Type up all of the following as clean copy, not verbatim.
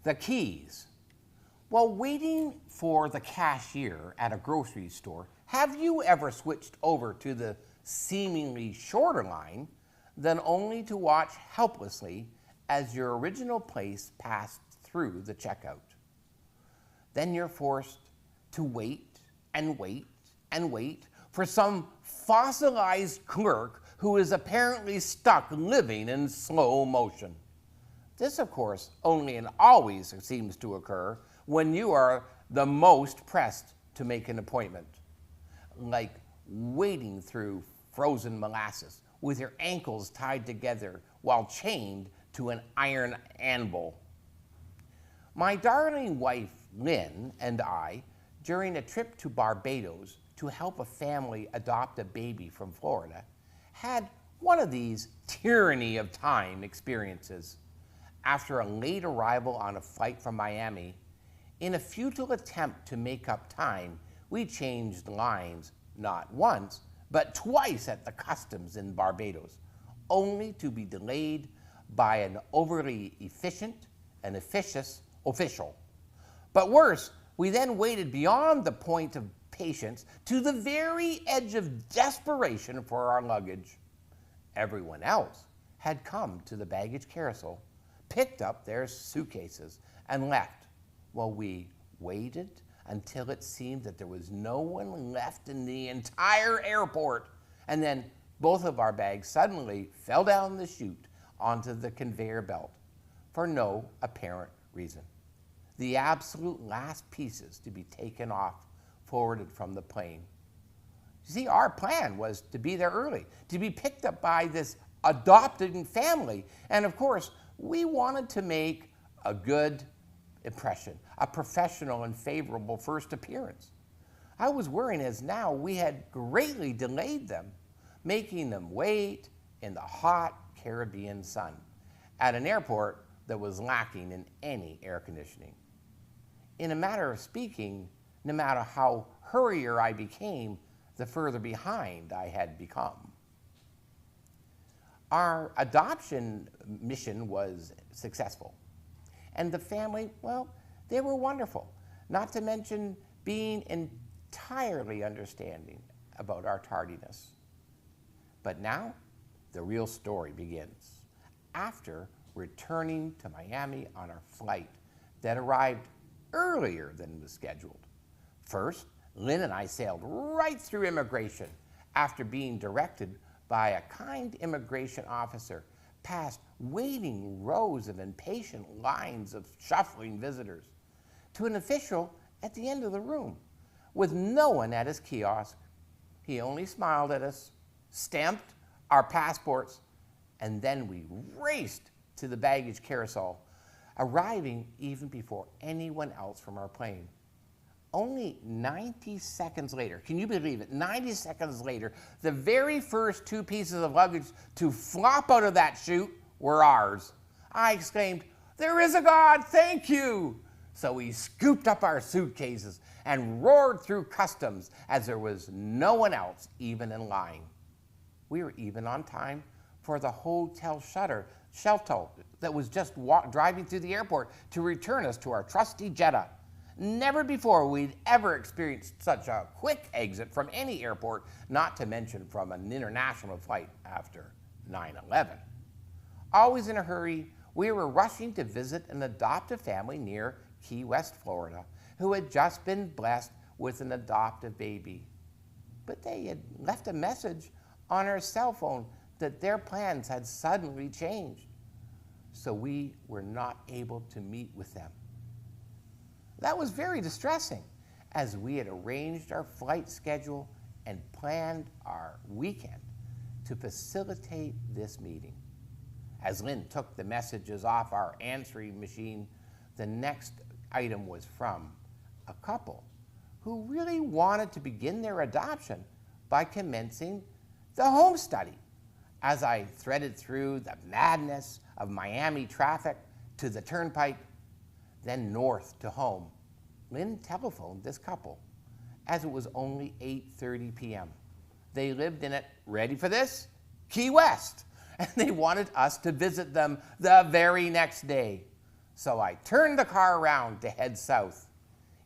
The keys. While waiting for the cashier at a grocery store, have you ever switched over to the seemingly shorter line than only to watch helplessly as your original place passed through the checkout? Then you're forced to wait and wait and wait for some fossilized clerk who is apparently stuck living in slow motion. This, of course, only and always seems to occur when you are the most pressed to make an appointment, like wading through frozen molasses with your ankles tied together while chained to an iron anvil. My darling wife, Lynn, and I, during a trip to Barbados to help a family adopt a baby from Florida, had one of these tyranny of time experiences. After a late arrival on a flight from Miami, in a futile attempt to make up time, we changed lines not once, but twice at the customs in Barbados, only to be delayed by an overly efficient and officious official. But worse, we then waited beyond the point of patience to the very edge of desperation for our luggage. Everyone else had come to the baggage carousel, picked up their suitcases, and left, while we waited until it seemed that there was no one left in the entire airport. And then both of our bags suddenly fell down the chute onto the conveyor belt for no apparent reason. The absolute last pieces to be taken off, forwarded from the plane. You see, our plan was to be there early, to be picked up by this adopting family. And of course, we wanted to make a good impression, a professional and favorable first appearance. I was worrying as now we had greatly delayed them, making them wait in the hot Caribbean sun at an airport that was lacking in any air conditioning. In a matter of speaking, no matter how hurrier I became, the further behind I had become. Our adoption mission was successful. And the family, well, they were wonderful, not to mention being entirely understanding about our tardiness. But now, the real story begins. After returning to Miami on our flight that arrived earlier than was scheduled. First, Lynn and I sailed right through immigration after being directed by a kind immigration officer past waiting rows of impatient lines of shuffling visitors to an official at the end of the room with no one at his kiosk. He only smiled at us, stamped our passports, and then we raced to the baggage carousel, arriving even before anyone else from our plane. Only 90 seconds later, can you believe it, 90 seconds later, the very first two pieces of luggage to flop out of that chute were ours. I exclaimed, "There is a God, thank you!" So we scooped up our suitcases and roared through customs as there was no one else even in line. We were even on time for the hotel shuttle that was just driving through the airport to return us to our trusty Jetta. Never before we'd ever experienced such a quick exit from any airport, not to mention from an international flight after 9/11. Always in a hurry, we were rushing to visit an adoptive family near Key West, Florida, who had just been blessed with an adoptive baby. But they had left a message on our cell phone that their plans had suddenly changed, so we were not able to meet with them. That was very distressing, as we had arranged our flight schedule and planned our weekend to facilitate this meeting. As Lynn took the messages off our answering machine, the next item was from a couple who really wanted to begin their adoption by commencing the home study. As I threaded through the madness of Miami traffic to the turnpike, then north to home, Lynn telephoned this couple as it was only 8:30 p.m. They lived in it, ready for this, Key West, and they wanted us to visit them the very next day. So I turned the car around to head south.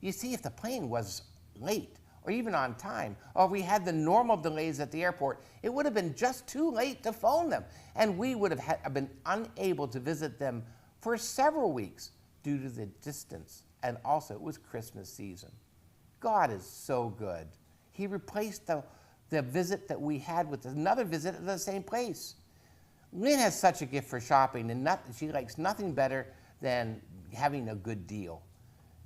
You see, if the plane was late or even on time, or we had the normal delays at the airport, it would have been just too late to phone them, and we would have been unable to visit them for several weeks due to the distance, and also it was Christmas season. God is so good. He replaced the visit that we had with another visit at the same place. Lynn has such a gift for shopping, and she likes nothing better than having a good deal.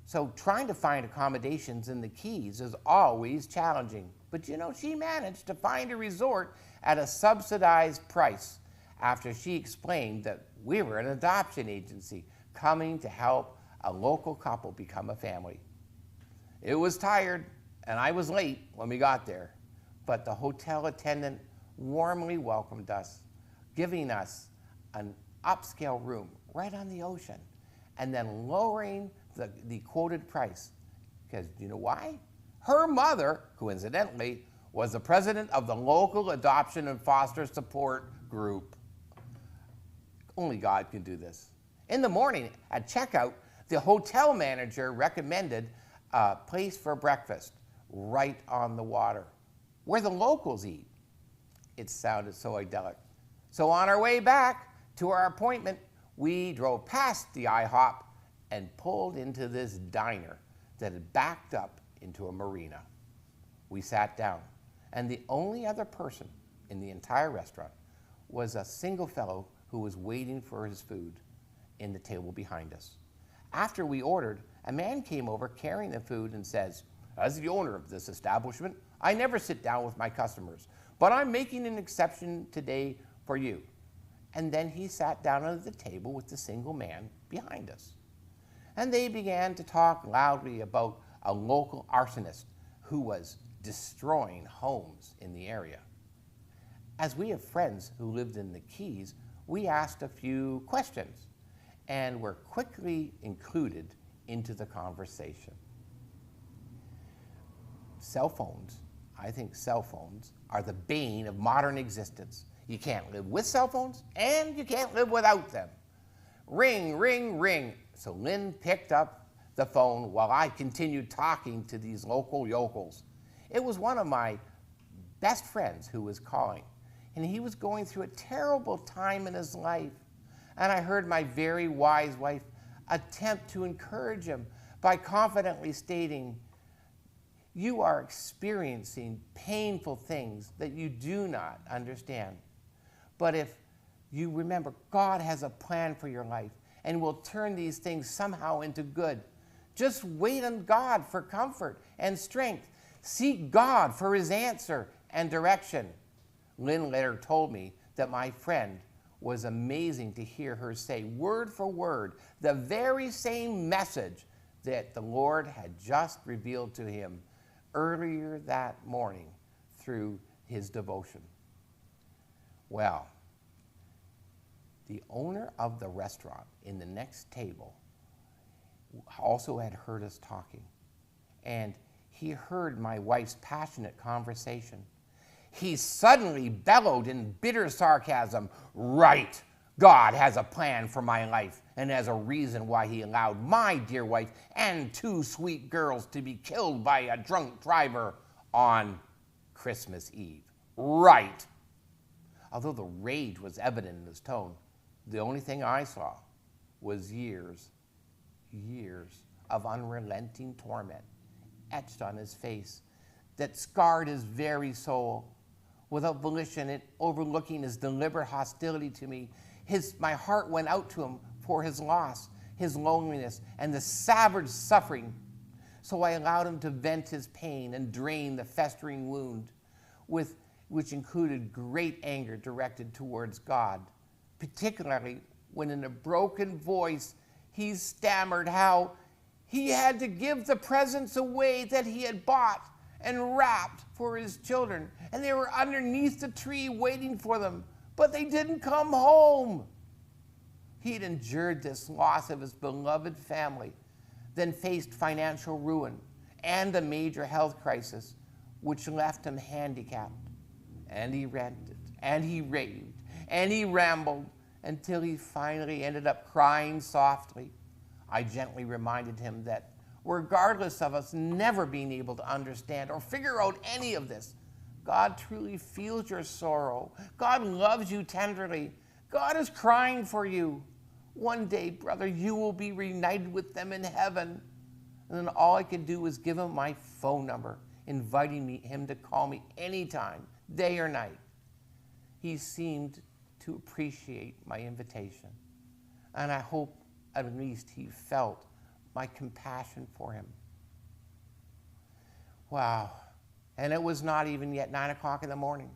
So trying to find accommodations in the Keys is always challenging. But you know, she managed to find a resort at a subsidized price after she explained that we were an adoption agency coming to help a local couple become a family. It was tired, and I was late when we got there, but the hotel attendant warmly welcomed us, giving us an upscale room right on the ocean, and then lowering the quoted price. Because you know why? Her mother, coincidentally, was the president of the local adoption and foster support group. Only God can do this. In the morning at checkout, the hotel manager recommended a place for breakfast right on the water, where the locals eat. It sounded so idyllic. So on our way back to our appointment, we drove past the IHOP and pulled into this diner that had backed up into a marina. We sat down, and the only other person in the entire restaurant was a single fellow who was waiting for his food in the table behind us. After we ordered, a man came over carrying the food and says, "As the owner of this establishment, I never sit down with my customers, but I'm making an exception today for you." And then he sat down at the table with the single man behind us. And they began to talk loudly about a local arsonist who was destroying homes in the area. As we have friends who lived in the Keys, we asked a few questions and were quickly included into the conversation. Cell phones, I think cell phones, are the bane of modern existence. You can't live with cell phones, and you can't live without them. Ring, ring, ring. So Lynn picked up the phone while I continued talking to these local yokels. It was one of my best friends who was calling, and he was going through a terrible time in his life. And I heard my very wise wife attempt to encourage him by confidently stating, "You are experiencing painful things that you do not understand. But if you remember, God has a plan for your life and will turn these things somehow into good. Just wait on God for comfort and strength. Seek God for his answer and direction." Lynn later told me that my friend was amazing to hear her say word for word the very same message that the Lord had just revealed to him earlier that morning through his devotion. Well, the owner of the restaurant in the next table also had heard us talking, and he heard my wife's passionate conversation. He suddenly bellowed in bitter sarcasm, "Right, God has a plan for my life and has a reason why he allowed my dear wife and two sweet girls to be killed by a drunk driver on Christmas Eve. Right." Although the rage was evident in his tone, the only thing I saw was years of unrelenting torment etched on his face that scarred his very soul. Without volition and overlooking his deliberate hostility to me, my heart went out to him for his loss, his loneliness, and the savage suffering. So I allowed him to vent his pain and drain the festering wound, which included great anger directed towards God, particularly when in a broken voice he stammered how he had to give the presents away that he had bought and wrapped for his children, and they were underneath the tree waiting for them, but they didn't come home. He'd endured this loss of his beloved family, then faced financial ruin and a major health crisis, which left him handicapped. And he ranted, and he raved, and he rambled until he finally ended up crying softly, I gently reminded him that regardless of us never being able to understand or figure out any of this, God truly feels your sorrow. God loves you tenderly. God is crying for you. One day, brother, you will be reunited with them in heaven. And then all I could do was give him my phone number, inviting him to call me anytime, day or night. He seemed to appreciate my invitation, and I hope at least he felt my compassion for him. Wow. And it was not even yet 9 o'clock in the morning.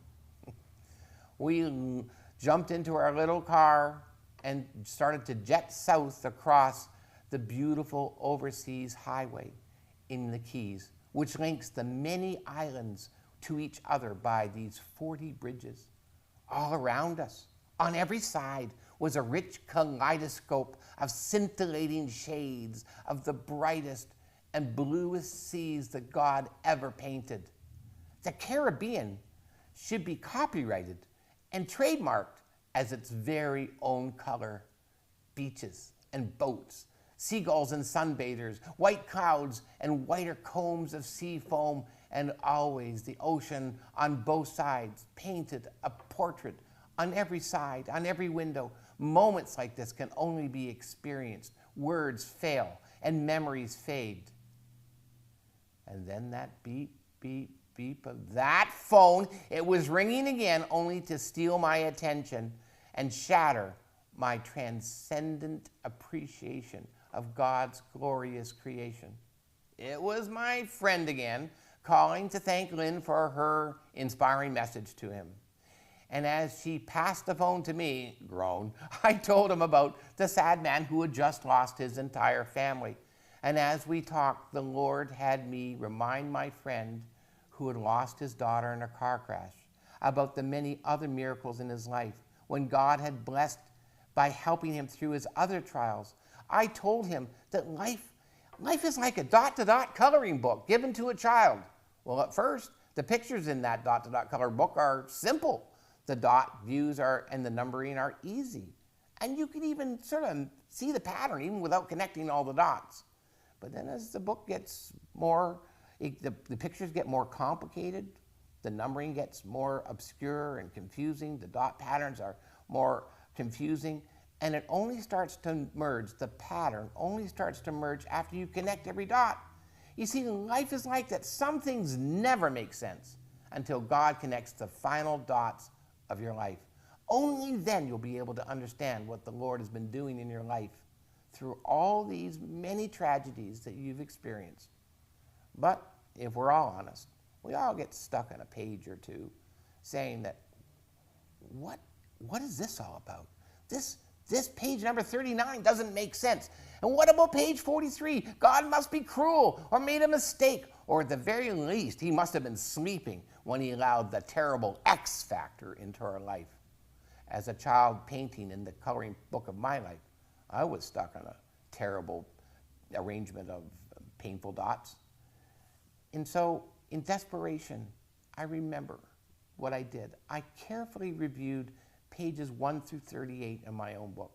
We jumped into our little car and started to jet south across the beautiful overseas highway in the Keys, which links the many islands to each other by these 40 bridges. All around us, on every side, was a rich kaleidoscope of scintillating shades of the brightest and bluest seas that God ever painted. The Caribbean should be copyrighted and trademarked as its very own color. Beaches and boats, seagulls and sunbathers, white clouds and whiter combs of sea foam, and always the ocean on both sides, painted a portrait on every side, on every window. Moments like this can only be experienced. Words fail and memories fade. And then that beep, beep, beep of that phone, it was ringing again, only to steal my attention and shatter my transcendent appreciation of God's glorious creation. It was my friend again, calling to thank Lynn for her inspiring message to him. And as she passed the phone to me, groan, I told him about the sad man who had just lost his entire family. And as we talked, the Lord had me remind my friend who had lost his daughter in a car crash about the many other miracles in his life when God had blessed by helping him through his other trials. I told him that life is like a dot-to-dot coloring book given to a child. Well, at first, the pictures in that dot-to-dot color book are simple. The dot views and the numbering are easy. And you can even sort of see the pattern even without connecting all the dots. But then as the book gets more, the pictures get more complicated, the numbering gets more obscure and confusing, the dot patterns are more confusing, and it only starts to merge, the pattern only starts to merge after you connect every dot. You see, life is like that. Some things never make sense until God connects the final dots of your life. Only then you'll be able to understand what the Lord has been doing in your life through all these many tragedies that you've experienced. But if we're all honest, we all get stuck on a page or two saying that, what is this all about? This page number 39 doesn't make sense. And what about page 43? God must be cruel or made a mistake, or at the very least, he must have been sleeping when he allowed the terrible X factor into our life. As a child painting in the coloring book of my life, I was stuck on a terrible arrangement of painful dots. And so, in desperation, I remember what I did. I carefully reviewed pages 1 through 38 in my own book.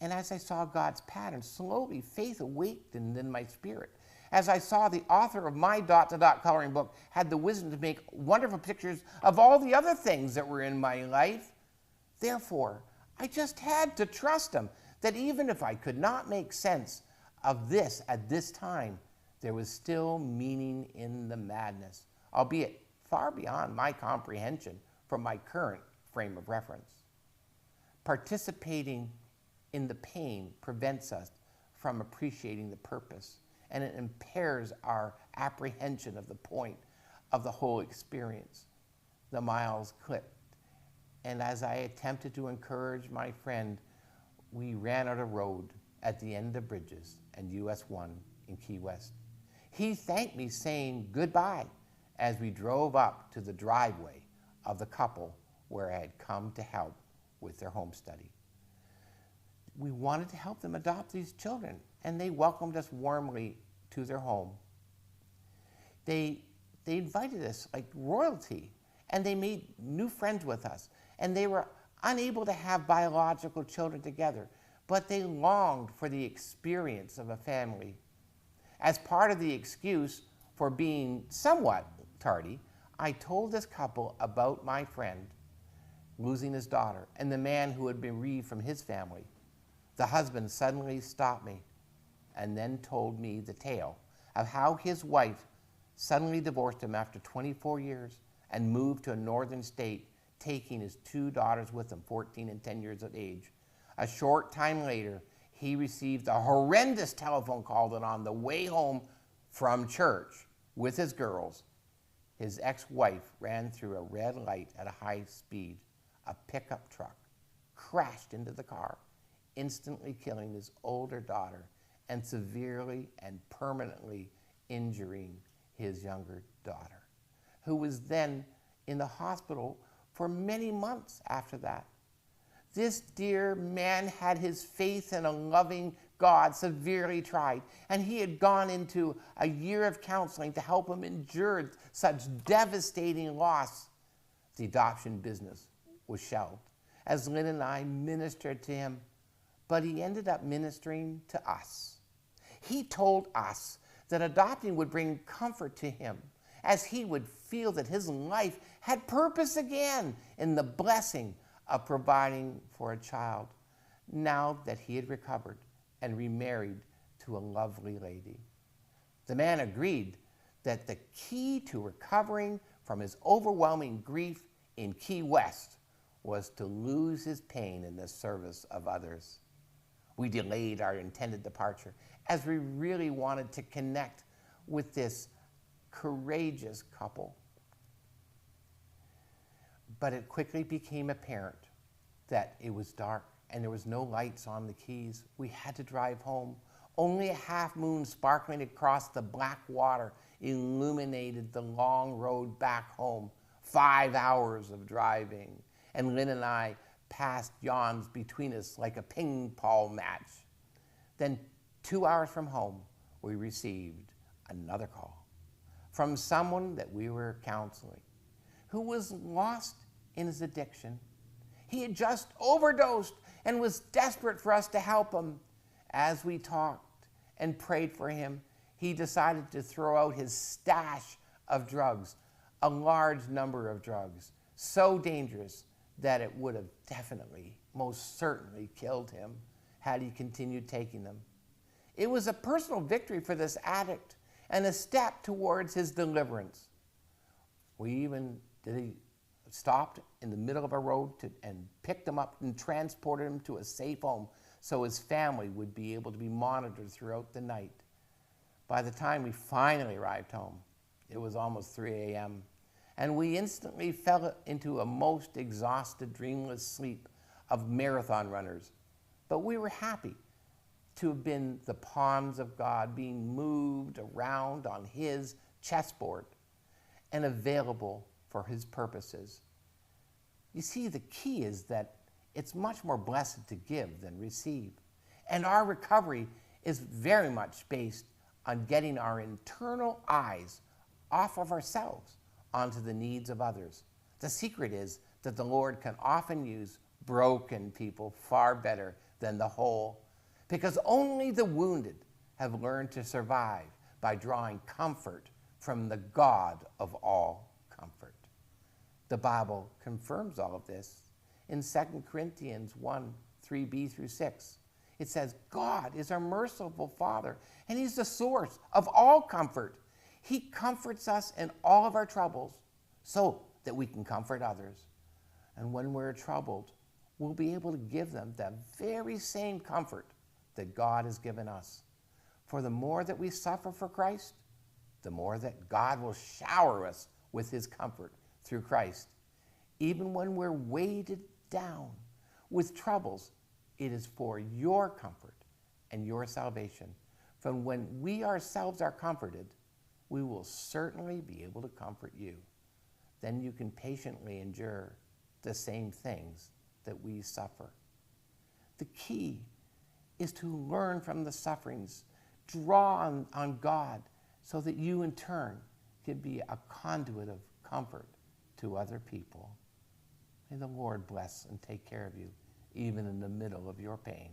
And as I saw God's pattern, slowly faith awakened in my spirit. As I saw the author of my dot-to-dot coloring book had the wisdom to make wonderful pictures of all the other things that were in my life. Therefore, I just had to trust him that even if I could not make sense of this at this time, there was still meaning in the madness, albeit far beyond my comprehension from my current frame of reference. Participating in the pain prevents us from appreciating the purpose, and it impairs our apprehension of the point of the whole experience. The miles clipped, and as I attempted to encourage my friend, we ran out of road at the end of bridges and US 1 in Key West. He thanked me, saying goodbye as we drove up to the driveway of the couple where I had come to help with their home study. We wanted to help them adopt these children, and they welcomed us warmly to their home. They invited us like royalty, and they made new friends with us, and they were unable to have biological children together, but they longed for the experience of a family. As part of the excuse for being somewhat tardy, I told this couple about my friend losing his daughter and the man who had been bereaved from his family. The husband suddenly stopped me and then told me the tale of how his wife suddenly divorced him after 24 years and moved to a northern state, taking his 2 daughters with him, 14 and 10 years of age. A short time later, he received a horrendous telephone call that on the way home from church with his girls, his ex-wife ran through a red light at a high speed. A pickup truck crashed into the car, instantly killing his older daughter and severely and permanently injuring his younger daughter, who was then in the hospital for many months after that. This dear man had his faith in a loving God severely tried, and he had gone into a year of counseling to help him endure such devastating loss. The adoption business was shelved as Lynn and I ministered to him, but he ended up ministering to us. He told us that adopting would bring comfort to him, as he would feel that his life had purpose again in the blessing of providing for a child, now that he had recovered and remarried to a lovely lady. The man agreed that the key to recovering from his overwhelming grief in Key West was to lose his pain in the service of others. We delayed our intended departure as we really wanted to connect with this courageous couple. But it quickly became apparent that it was dark and there was no lights on the Keys. We had to drive home. Only a half moon sparkling across the black water illuminated the long road back home. 5 hours of driving, and Lynn and I passed yawns between us like a ping pong match. Then 2 hours from home, we received another call from someone that we were counseling who was lost in his addiction. He had just overdosed and was desperate for us to help him. As we talked and prayed for him, he decided to throw out his stash of drugs, a large number of drugs, so dangerous that it would have definitely, most certainly killed him had he continued taking them. It was a personal victory for this addict and a step towards his deliverance. We stopped in the middle of a road and picked him up and transported him to a safe home so his family would be able to be monitored throughout the night. By the time we finally arrived home, it was almost 3 a.m., and we instantly fell into a most exhausted, dreamless sleep of marathon runners. But we were happy to have been the pawns of God, being moved around on his chessboard and available for his purposes. You see, the key is that it's much more blessed to give than receive. And our recovery is very much based on getting our internal eyes off of ourselves onto the needs of others. The secret is that the Lord can often use broken people far better than the whole, because only the wounded have learned to survive by drawing comfort from the God of all comfort. The Bible confirms all of this. In 2 Corinthians 1, 3b through 6, it says, God is our merciful Father, and he's the source of all comfort. He comforts us in all of our troubles so that we can comfort others. And when we're troubled, we'll be able to give them the very same comfort that God has given us. For the more that we suffer for Christ, the more that God will shower us with his comfort through Christ. Even when we're weighted down with troubles, it is for your comfort and your salvation. For when we ourselves are comforted, we will certainly be able to comfort you. Then you can patiently endure the same things that we suffer. The key is to learn from the sufferings, draw on God, so that you in turn can be a conduit of comfort to other people. May the Lord bless and take care of you, even in the middle of your pain.